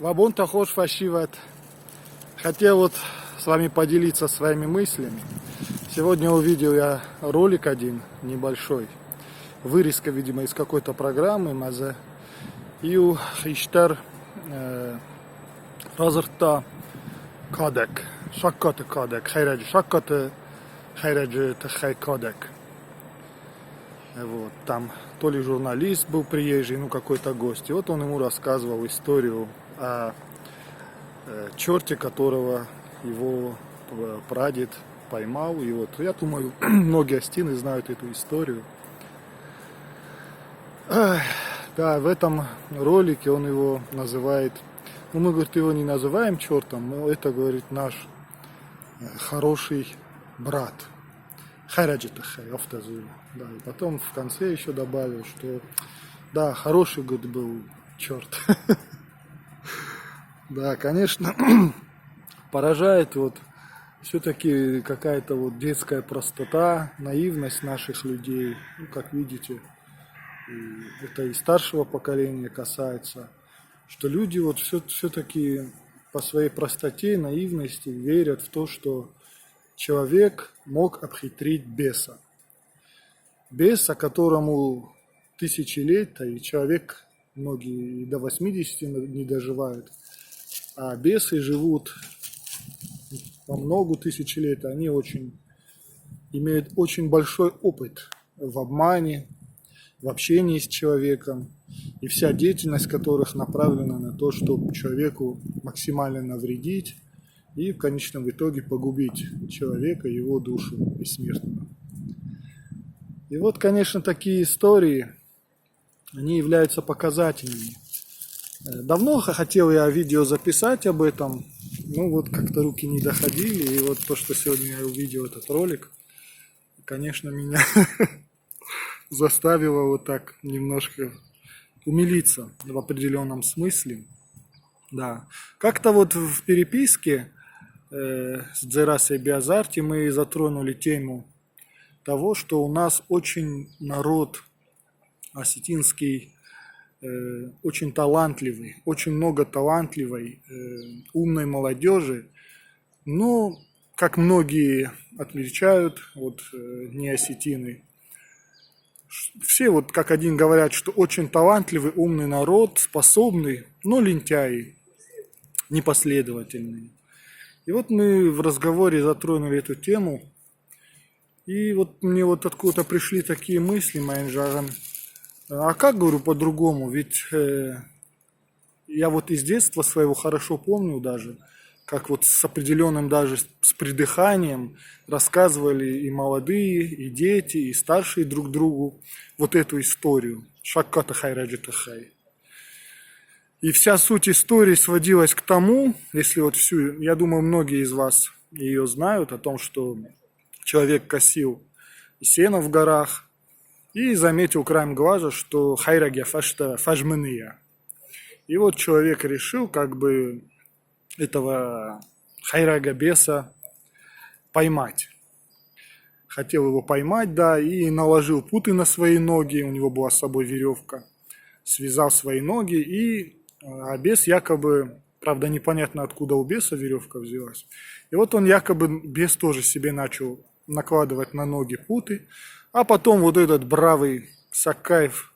Вабонта хош фашиват. Хотел вот с вами поделиться своими мыслями. Сегодня увидел я ролик один небольшой. Вырезка, видимо, из какой-то программы. Мазе. И у Хриштар Разарта Кадек. Шакката Кадек. Хайраджи. Шакката Хайраджи Тахай Кадек. Вот, там то ли журналист был приезжий, ну какой-то гость. И вот он ему рассказывал историю о черте, которого его прадед поймал. И вот я думаю, многие астины знают эту историю. Да, в этом ролике он его называет, ну мы, говорит, его не называем чертом, но это, говорит, наш хороший брат. Хайраджитахай, автозуля. Да, и потом в конце еще добавил, что да, хороший, говорит, был черт. Да, конечно, поражает вот все-таки какая-то вот детская простота, наивность наших людей. Ну, как видите, и это и старшего поколения касается, что люди вот все-таки по своей простоте, наивности верят в то, что человек мог обхитрить беса. Беса, которому тысячи лет, и человек, многие и до 80 не доживают, а бесы живут по много тысяч лет, они имеют очень большой опыт в обмане, в общении с человеком, и вся деятельность которых направлена на то, чтобы человеку максимально навредить и в конечном итоге погубить человека, его душу бессмертную. И вот, конечно, такие истории, они являются показательными. Давно хотел я видео записать об этом, ну вот как-то руки не доходили, и вот то, что сегодня я увидел этот ролик, конечно, меня заставило вот так немножко умилиться в определенном смысле. Да. Как-то вот в переписке с Дзерасой Биазарти мы затронули тему того, что у нас очень народ осетинский очень талантливый, очень много талантливой, умной молодежи, но, как многие отмечают, вот не осетины, все вот как один говорят, что очень талантливый, умный народ, способный, но лентяи, непоследовательные. И вот мы в разговоре затронули эту тему, и вот мне вот откуда-то пришли такие мысли, Майнжаган. А как, говорю, по-другому? Ведь я вот из детства своего хорошо помню даже, как вот с определенным даже с придыханием рассказывали и молодые, и дети, и старшие друг другу вот эту историю. Шакката хайраджитахай. И вся суть истории сводилась к тому, если вот всю, я думаю, многие из вас ее знают, о том, что человек косил сено в горах и заметил краем глаза, что хайрагя фажмения. И вот человек решил как бы этого хайрага беса поймать. Хотел его поймать, да, и наложил путы на свои ноги, у него была с собой веревка, связал свои ноги, и бес якобы, правда непонятно откуда у беса веревка взялась, и вот он якобы, бес тоже себе начал накладывать на ноги путы, а потом вот этот бравый Сакаев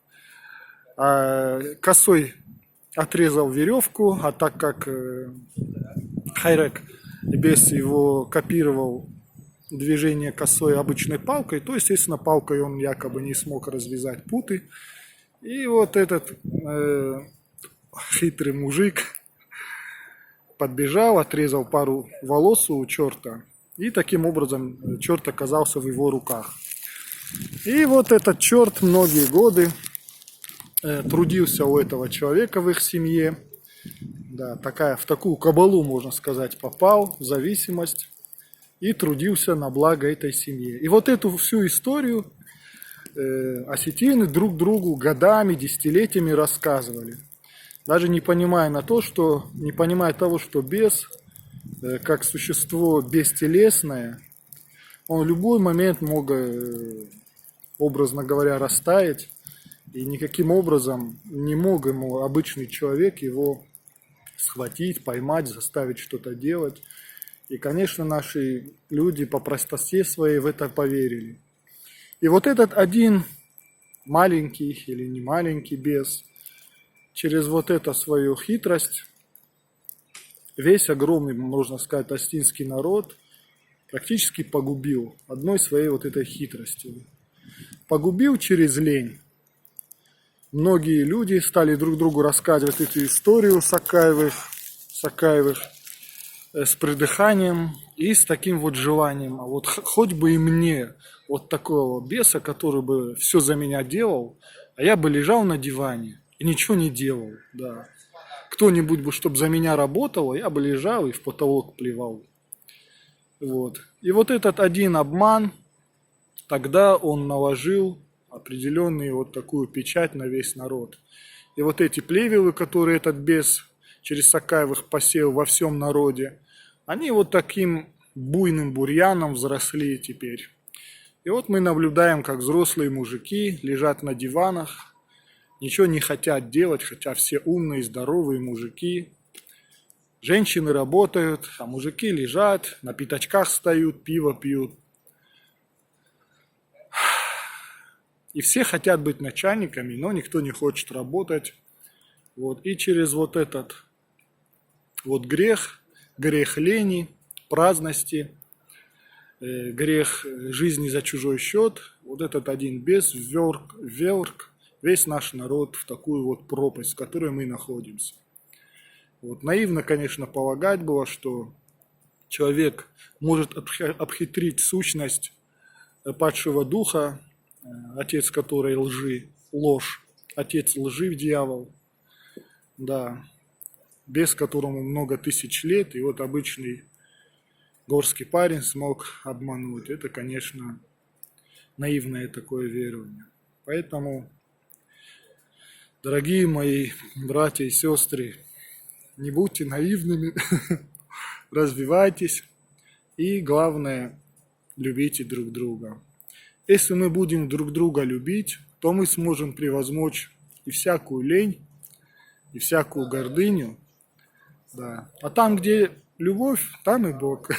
косой отрезал веревку, а так как хайрак бес его копировал движение косой обычной палкой, то, естественно, палкой он якобы не смог развязать путы. И вот этот хитрый мужик подбежал, отрезал пару волос у черта, и таким образом черт оказался в его руках. И вот этот черт многие годы трудился у этого человека в их семье, да, в такую кабалу, можно сказать, попал, в зависимость, и трудился на благо этой семье. И вот эту всю историю осетины друг другу годами, десятилетиями рассказывали. Даже не понимая того, что бес, как существо бестелесное, он в любой момент мог, образно говоря, растаять, и никаким образом не мог ему обычный человек его схватить, поймать, заставить что-то делать. И, конечно, наши люди по простоте своей в это поверили. И вот этот один маленький или не маленький бес через вот эту свою хитрость весь огромный, можно сказать, астинский народ практически погубил одной своей вот этой хитростью. Погубил через лень. Многие люди стали друг другу рассказывать эту историю Сакаевых с придыханием и с таким вот желанием. А вот хоть бы и мне вот такого беса, который бы все за меня делал, а я бы лежал на диване и ничего не делал. Да. Кто-нибудь бы, чтобы за меня работал, я бы лежал и в потолок плевал. Вот. И вот этот один обман, тогда он наложил определенную вот такую печать на весь народ. И вот эти плевелы, которые этот бес через Сакаевых посеял во всем народе, они вот таким буйным бурьяном взросли теперь. И вот мы наблюдаем, как взрослые мужики лежат на диванах, ничего не хотят делать, хотя все умные, здоровые мужики. Женщины работают, а мужики лежат, на пятачках стоят, пиво пьют. И все хотят быть начальниками, но никто не хочет работать. Вот. И через вот этот вот грех лени, праздности, грех жизни за чужой счет, вот этот один бес вверг весь наш народ в такую вот пропасть, в которой мы находимся. Вот. Наивно, конечно, полагать было, что человек может обхитрить сущность падшего духа, отец которой ложь, отец лжи, дьявол, да, без которому много тысяч лет, и вот обычный горский парень смог обмануть. Это, конечно, наивное такое верование. Поэтому, дорогие мои братья и сестры, не будьте наивными, развивайтесь и, главное, любите друг друга. Если мы будем друг друга любить, то мы сможем превозмочь и всякую лень, и всякую гордыню. Да. А там, где любовь, там и Бог.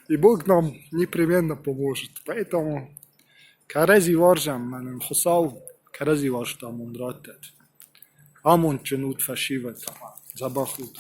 И Бог нам непременно поможет. Поэтому карази варжам манен хусал, карази варштам он раттет. Амон ченут фашивет. Забахут.